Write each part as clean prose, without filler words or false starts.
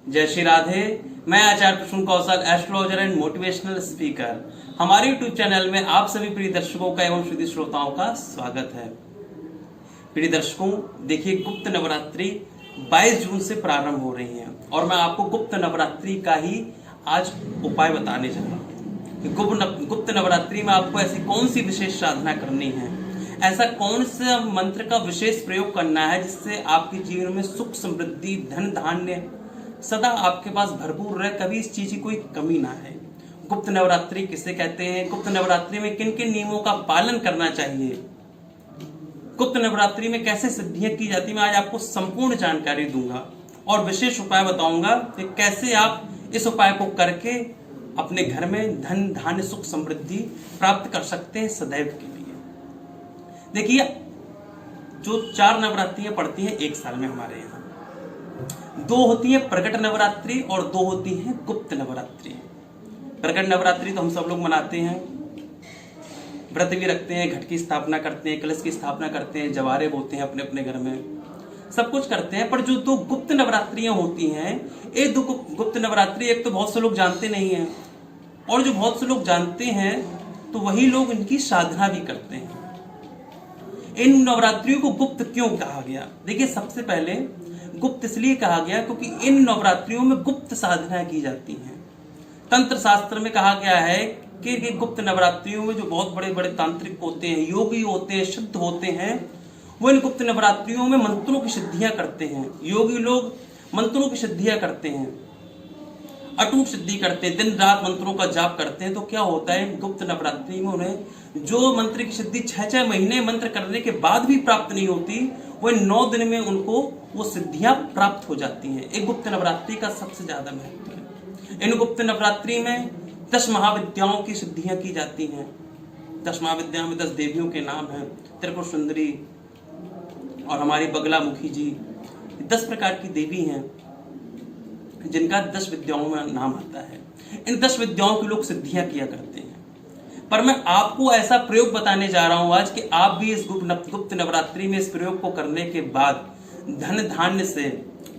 जय श्री राधे। मैं आचार्य प्रसून कौशल, astrologer and motivational speaker. हमारे यूट्यूब चैनल में आप सभी प्रिय दर्शकों का एवं शुद्ध श्रोताओं का स्वागत है। प्रिय दर्शकों, देखिए, गुप्त नवरात्रि 22 जून से प्रारंभ हो रही है और मैं आपको गुप्त नवरात्रि का ही आज उपाय बताने जा रहा हूँ। गुप्त नवरात्रि में आपको ऐसी कौन सी विशेष साधना करनी है, ऐसा कौन सा मंत्र का विशेष प्रयोग करना है जिससे आपके जीवन में सुख, समृद्धि, धन धान्य सदा आपके पास भरपूर रहे, कभी इस चीज की कोई कमी ना है। गुप्त नवरात्रि किसे कहते हैं, गुप्त नवरात्रि में किन किन नियमों का पालन करना चाहिए, गुप्त नवरात्रि में कैसे सिद्धियां की जाती है, मैं आज आपको संपूर्ण जानकारी दूंगा और विशेष उपाय बताऊंगा कि कैसे आप इस उपाय को करके अपने घर में धन धान्य सुख समृद्धि प्राप्त कर सकते हैं सदैव के लिए। देखिए, जो 4 नवरात्रियां पड़ती हैं एक साल में हमारे यहाँ, 2 होती है प्रकट नवरात्रि और 2 होती है गुप्त नवरात्रि। प्रकट नवरात्रि तो हम सब लोग मनाते हैं, व्रत भी रखते हैं, घट की स्थापना करते हैं, कलश की स्थापना करते हैं, जवारे बोते हैं अपने अपने घर में, सब कुछ करते हैं। पर जो 2 गुप्त नवरात्रियां होती हैं, ये 2 गुप्त नवरात्रि एक तो बहुत से लोग जानते नहीं हैं और जो बहुत से लोग जानते हैं तो वही लोग इनकी साधना भी करते हैं। इन नवरात्रियों को गुप्त क्यों कहा गया? देखिए, सबसे पहले गुप्त इसलिए कहा गया क्योंकि इन नवरात्रियों में गुप्त साधना की जाती हैं। तंत्र शास्त्र में कहा गया है कि गुप्त नवरात्रियों में जो बहुत बड़े बड़े तांत्रिक होते हैं, योगी होते हैं, सिद्ध होते हैं, वो इन गुप्त नवरात्रियों में मंत्रों की सिद्धियां करते हैं। योगी लोग मंत्रों की सिद्धियां करते हैं, अटूट सिद्धि करते हैं, दिन रात मंत्रों का जाप करते हैं। तो क्या होता है, गुप्त नवरात्रि में उन्हें जो मंत्र की सिद्धि 6-6 महीने मंत्र करने के बाद भी प्राप्त नहीं होती, वो 9 दिन में उनको वो सिद्धियां प्राप्त हो जाती हैं। एक गुप्त नवरात्रि का सबसे ज्यादा महत्व है। इन गुप्त नवरात्रि में 10 महाविद्याओं की सिद्धियां की जाती हैं। 10 महाविद्याओं में 10 देवियों के नाम हैं, त्रिपुर सुंदरी और हमारी बगलामुखी जी। 10 प्रकार की देवी हैं जिनका 10 विद्याओं में नाम आता है। इन 10 विद्याओं के लोग सिद्धियां किया करते हैं। पर मैं आपको ऐसा प्रयोग बताने जा रहा हूं आज कि आप भी इस गुप्त नवरात्रि में इस प्रयोग को करने के बाद धन धान्य से,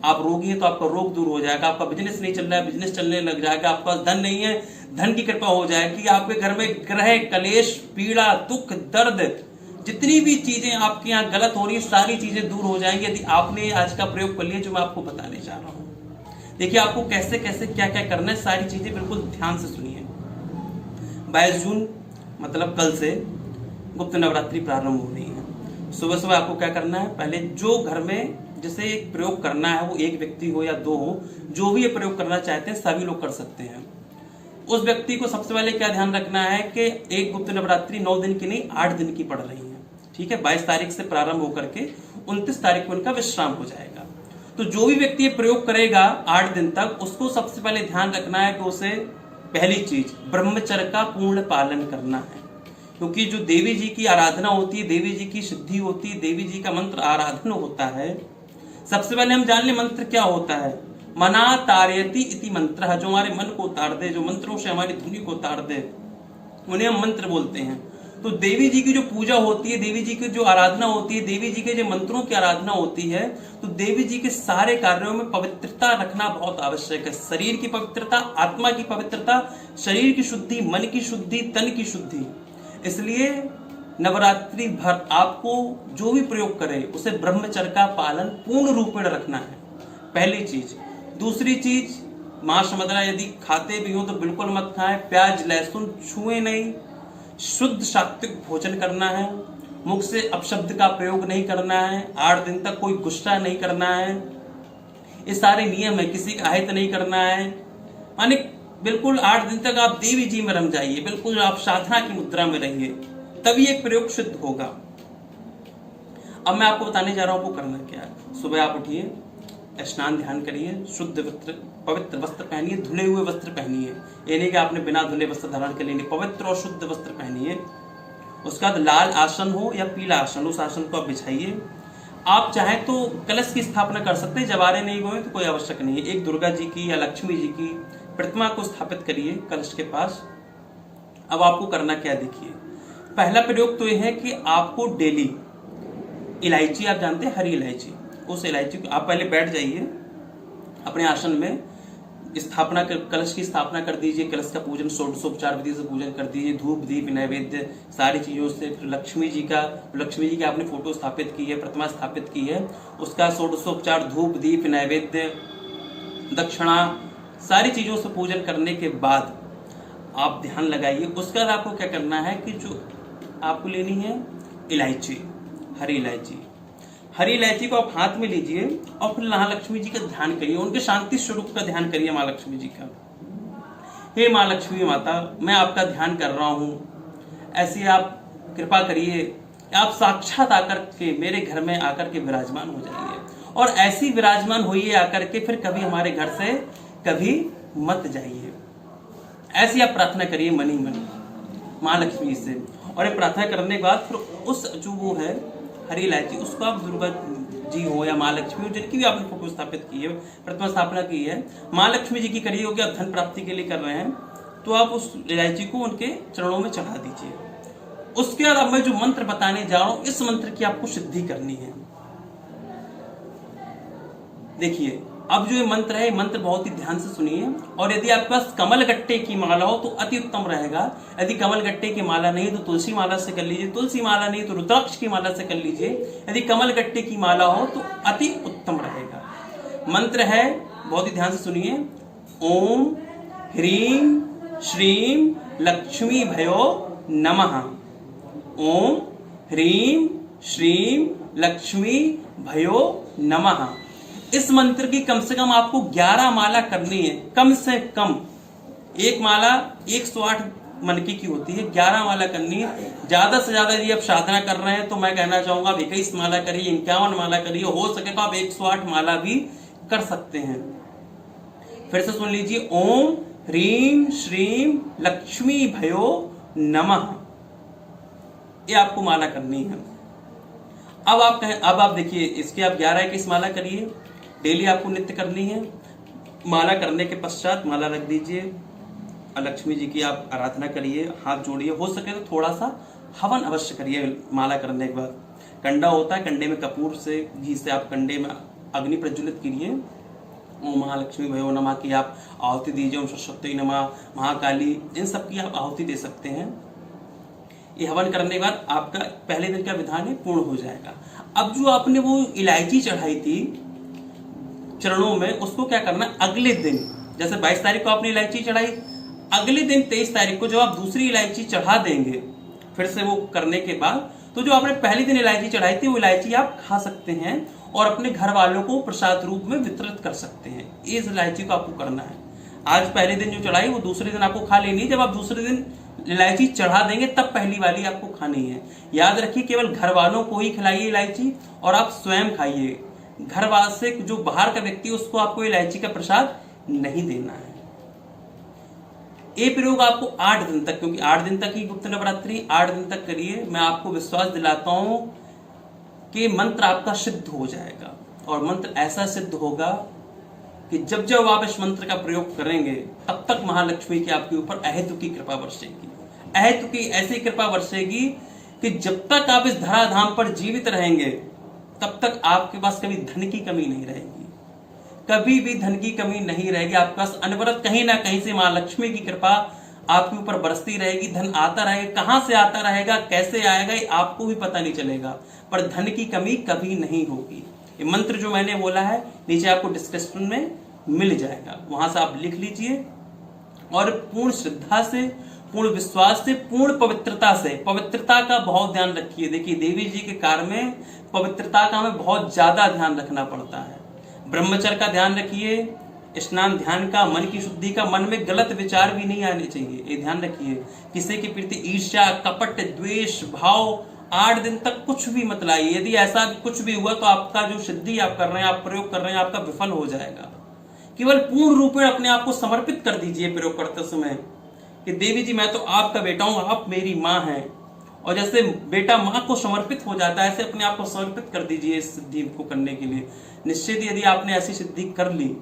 आप रोगी हैं तो आपका रोग दूर हो जाएगा, आपका बिजनेस नहीं चल रहा है बिजनेस चलने लग जाएगा, आपके पास धन नहीं है धन की कृपा हो जाएगी, आपके घर में ग्रह कलेश, पीड़ा, दुख, दर्द, जितनी भी चीजें आपके यहाँ गलत हो रही है सारी चीजें दूर हो जाएंगी यदि आपने आज का प्रयोग कर लिया जो मैं आपको बताने जा रहा हूँ। देखिए, आपको कैसे कैसे क्या क्या करना है, सारी चीजें बिल्कुल ध्यान से सुनिए। 22 जून मतलब कल से गुप्त नवरात्रि प्रारंभ हो रही है। सुबह सुबह आपको क्या करना है, पहले जो घर में जैसे एक प्रयोग करना है, वो एक व्यक्ति हो या 2 हो, जो भी ये प्रयोग करना चाहते हैं सभी लोग कर सकते हैं। उस व्यक्ति को सबसे पहले क्या ध्यान रखना है कि एक गुप्त नवरात्रि 9 दिन की नहीं 8 दिन की पड़ रही है, ठीक है। 22 तारीख से प्रारंभ होकर के 29 तारीख को इनका विश्राम हो जाएगा। तो जो भी व्यक्ति ये प्रयोग करेगा 8 दिन तक, उसको सबसे पहले ध्यान रखना है कि उसे पहली चीज ब्रह्मचर्य का पूर्ण पालन करना है। क्योंकि जो देवी जी की आराधना होती है, देवी जी की सिद्धि होती है, देवी जी का मंत्र आराधना होता है। सबसे पहले हम जान ले मंत्र क्या होता है। मना तारयति इति मंत्र, जो हमारे मन को उतार दे, जो मंत्रों से हमारी ध्वनि को उतार दे, उन्हें हम मंत्र बोलते हैं। तो देवी जी की जो पूजा होती है, देवी जी की जो आराधना होती है, देवी जी के जो मंत्रों की आराधना होती है, तो देवी जी के सारे कार्यों में पवित्रता रखना बहुत आवश्यक है। शरीर की पवित्रता, आत्मा की पवित्रता, शरीर की शुद्धि, मन की शुद्धि, तन की शुद्धि। इसलिए नवरात्रि भर आपको जो भी प्रयोग करे उसे ब्रह्मचर्य का पालन पूर्ण रूप में रखना है, पहली चीज। दूसरी चीज, मांस मदिरा यदि खाते भी हो तो बिल्कुल मत खाएं, प्याज लहसुन छुए नहीं, शुद्ध सात्विक भोजन करना है, मुख से अपशब्द का प्रयोग नहीं करना है, 8 दिन तक कोई गुस्सा नहीं करना है, ये सारे नियम है। किसी का अहित नहीं करना है, माने बिल्कुल 8 दिन तक आप देवी जी में रम जाइए, बिल्कुल आप साधना की मुद्रा में रहिए, तभी एक प्रयोग सिद्ध होगा। अब मैं आपको बताने जा रहा हूं आपको करना क्या है। सुबह आप उठिए, स्नान ध्यान करिए, शुद्ध वस्त्र पवित्र वस्त्र पहनिए, धुले हुए वस्त्र पहनिए। ये नहीं कि आपने बिना धुले वस्त्र धारण के लिए, पवित्र और शुद्ध वस्त्र पहनिए। उसके बाद लाल आसन हो या पीला आसन, उस आसन को आप बिछाइए। आप चाहें तो कलश की स्थापना कर सकते हैं, जवारे नहीं हुए तो कोई आवश्यक नहीं है। एक दुर्गा जी की या लक्ष्मी जी की प्रतिमा को स्थापित करिए कलश के पास। अब आपको करना क्या, देखिए, पहला प्रयोग तो यह है कि आपको डेली इलायची, आप जानते हैं हरी इलायची, उस इलायची को आप पहले बैठ जाइए अपने आसन में, स्थापना कर, कलश की स्थापना कर दीजिए, कलश का पूजन षोडशोपचार विधि से पूजन कर दीजिए, धूप दीप नैवेद्य सारी चीज़ों से। फिर लक्ष्मी जी की आपने फोटो स्थापित की है, प्रतिमा स्थापित की है, उसका षोडशोपचार धूप दीप नैवेद्य दक्षिणा सारी चीज़ों से पूजन करने के बाद आप ध्यान लगाइए। उसके बाद आपको क्या करना है कि जो आपको लेनी है इलायची, हरी इलायची को आप हाथ में लीजिए और फिर महालक्ष्मी जी का ध्यान करिए, उनके शांति स्वरूप का ध्यान करिए महालक्ष्मी जी का। हे माँ लक्ष्मी माता, मैं आपका ध्यान कर रहा हूँ, ऐसी आप कृपा करिए, आप साक्षात आकर के मेरे घर में आकर के विराजमान हो जाइए, और ऐसी विराजमान होइए आकर के, फिर कभी हमारे घर से कभी मत जाइए। ऐसी आप प्रार्थना करिए मनी मन महालक्ष्मी से। और ये प्रार्थना करने के बाद फिर उस जो वो है हरी इलायची, उसको आप दुर्गा जी हो या माँ लक्ष्मी हो, जिनकी भी आपने फोटो स्थापित की है, प्रतिमा स्थापना की है, माँ लक्ष्मी जी की करिए, क्योंकि आप धन प्राप्ति के लिए कर रहे हैं, तो आप उस इलायची को उनके चरणों में चढ़ा दीजिए। उसके बाद अब मैं जो मंत्र बताने जा रहा हूं, इस मंत्र की आपको सिद्धि करनी है। देखिए, अब जो ये मंत्र है, ये मंत्र बहुत ही ध्यान से सुनिए। और यदि आपके पास कमल गट्टे की माला हो तो अति उत्तम रहेगा। यदि कमल गट्टे की माला नहीं तो तुलसी माला से कर लीजिए, तुलसी माला नहीं तो रुद्राक्ष की माला से कर लीजिए। यदि कमल गट्टे की माला हो तो अति उत्तम रहेगा। मंत्र है, बहुत ही ध्यान से सुनिए। ओम ह्रीं श्रीं लक्ष्मी भयो नमः। ओम ह्रीं श्रीं लक्ष्मी भयो नमः। इस मंत्र की कम से कम आपको 11 माला करनी है, कम से कम। एक माला 108 मनकी की होती है, 11 माला करनी है। ज्यादा से ज्यादा यदि आप साधना कर रहे हैं तो मैं कहना चाहूंगा आप 21 माला करिए, 51 माला करिए, हो सके तो आप 108 माला भी कर सकते हैं। फिर से सुन लीजिए, ओम ह्रीं श्रीं लक्ष्मी भयो नमः। ये आपको माला करनी है। अब आप देखिए, इसके आप 11-21 माला करिए, डेली आपको नित्य करनी है। माला करने के पश्चात माला रख दीजिए, लक्ष्मी जी की आप आराधना करिए, हाथ जोड़िए, हो सके तो थोड़ा सा हवन अवश्य करिए। माला करने के बाद कंडा होता है, कंडे में कपूर से घी से आप कंडे में अग्नि प्रज्वलित कीजिए। ओम महालक्ष्मी भयो नमः की आप आहुति दीजिए। ओम सरस्वती नमः, महाकाली, इन सब की आप आहुति दे सकते हैं। ये हवन करने के बाद आपका पहले दिन का विधान है पूर्ण हो जाएगा। अब जो आपने वो इलायची चढ़ाई थी चरणों में, उसको क्या करना, अगले दिन, जैसे 22 तारीख को आपने इलायची चढ़ाई, अगले दिन 23 तारीख को जब आप दूसरी इलायची चढ़ा देंगे, फिर से वो करने के बाद, तो जो आपने पहले दिन इलायची चढ़ाई थी वो इलायची आप खा सकते हैं और अपने घर वालों को प्रसाद रूप में वितरित कर सकते हैं। इस इलायची को आपको करना है। आज पहले दिन जो चढ़ाई वो दूसरे दिन आपको खा लेनी है। जब आप दूसरे दिन इलायची चढ़ा देंगे तब पहली वाली आपको खानी है। याद रखिए, केवल घर वालों को ही खिलाइए इलायची और आप स्वयं खाइए। घर वाले से जो बाहर का व्यक्ति है उसको आपको इलायची का प्रसाद नहीं देना है। ये प्रयोग आपको 8 दिन तक, क्योंकि 8 दिन तक ही गुप्त नवरात्रि, 8 दिन तक करिए। मैं आपको विश्वास दिलाता हूं कि मंत्र आपका सिद्ध हो जाएगा। और मंत्र ऐसा सिद्ध होगा कि जब जब आप इस मंत्र का प्रयोग करेंगे तब तक महालक्ष्मी की आपके ऊपर अहेतु की कृपा बरसेगी। अहेतु की ऐसी कृपा बरसेगी कि जब तक आप इस धराधाम पर जीवित रहेंगे तब तक आपके पास कभी धन की कमी नहीं रहेगी। कभी भी धन की कमी नहीं रहेगी। आपके पास अनवरत कहीं ना कहीं से मां लक्ष्मी की कृपा आपके ऊपर बरसती रहेगी। धन आता रहेगा, कहां से आता रहेगा, कैसे आएगा, ये आपको भी पता नहीं चलेगा, पर धन की कमी कभी नहीं होगी। ये मंत्र जो मैंने बोला है नीचे आपको डिस्क्रिप्शन में मिल जाएगा, वहां से आप लिख लीजिए और पूर्ण श्रद्धा से, पूर्ण विश्वास से, पूर्ण पवित्रता से, पवित्रता का बहुत ध्यान रखिए। देखिए, देवी जी के कार्य में पवित्रता का हमें बहुत ज्यादा ध्यान रखना पड़ता है। ब्रह्मचर्य का ध्यान रखिए, स्नान ध्यान का, मन की शुद्धि का, मन में गलत विचार भी नहीं आने चाहिए, ये ध्यान रखिए। किसी के प्रति ईर्ष्या, कपट, द्वेष भाव 8 दिन तक कुछ भी मत लाइए। यदि ऐसा कुछ भी हुआ तो आपका जो सिद्धि आप कर रहे हैं, आप प्रयोग कर रहे हैं, आपका विफल हो जाएगा। केवल पूर्ण रूप में अपने आप को समर्पित कर दीजिए प्रयोग करते समय कि देवी जी मैं तो आपका बेटा हूं, आप मेरी माँ हैं। और जैसे बेटा माँ को समर्पित हो जाता है, ऐसे अपने आप को समर्पित कर दीजिए इस सिद्धि को करने के लिए। निश्चित यदि आपने ऐसी सिद्धि कर ली,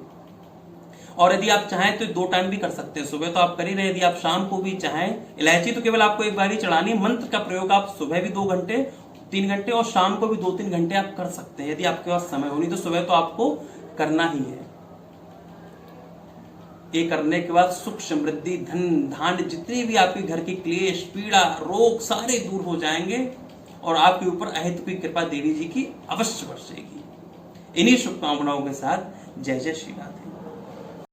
और यदि आप चाहें तो 2 टाइम भी कर सकते हैं। सुबह तो आप कर ही रहे, यदि आप शाम को भी चाहें, इलायची तो केवल आपको एक बार ही चढ़ानी है। मंत्र का प्रयोग आप सुबह भी 2 घंटे 3 घंटे और शाम को भी 2-3 घंटे आप कर सकते हैं, यदि आपके पास समय हो। नहीं तो सुबह तो आपको करना ही है। ये करने के बाद सुख समृद्धि धन धान्य जितनी भी आपके घर की क्लेश पीड़ा रोग सारे दूर हो जाएंगे और आपके ऊपर अहित की कृपा देवी जी की अवश्य बरसेगी। इन्हीं शुभकामनाओं के साथ जय जय श्री राधे।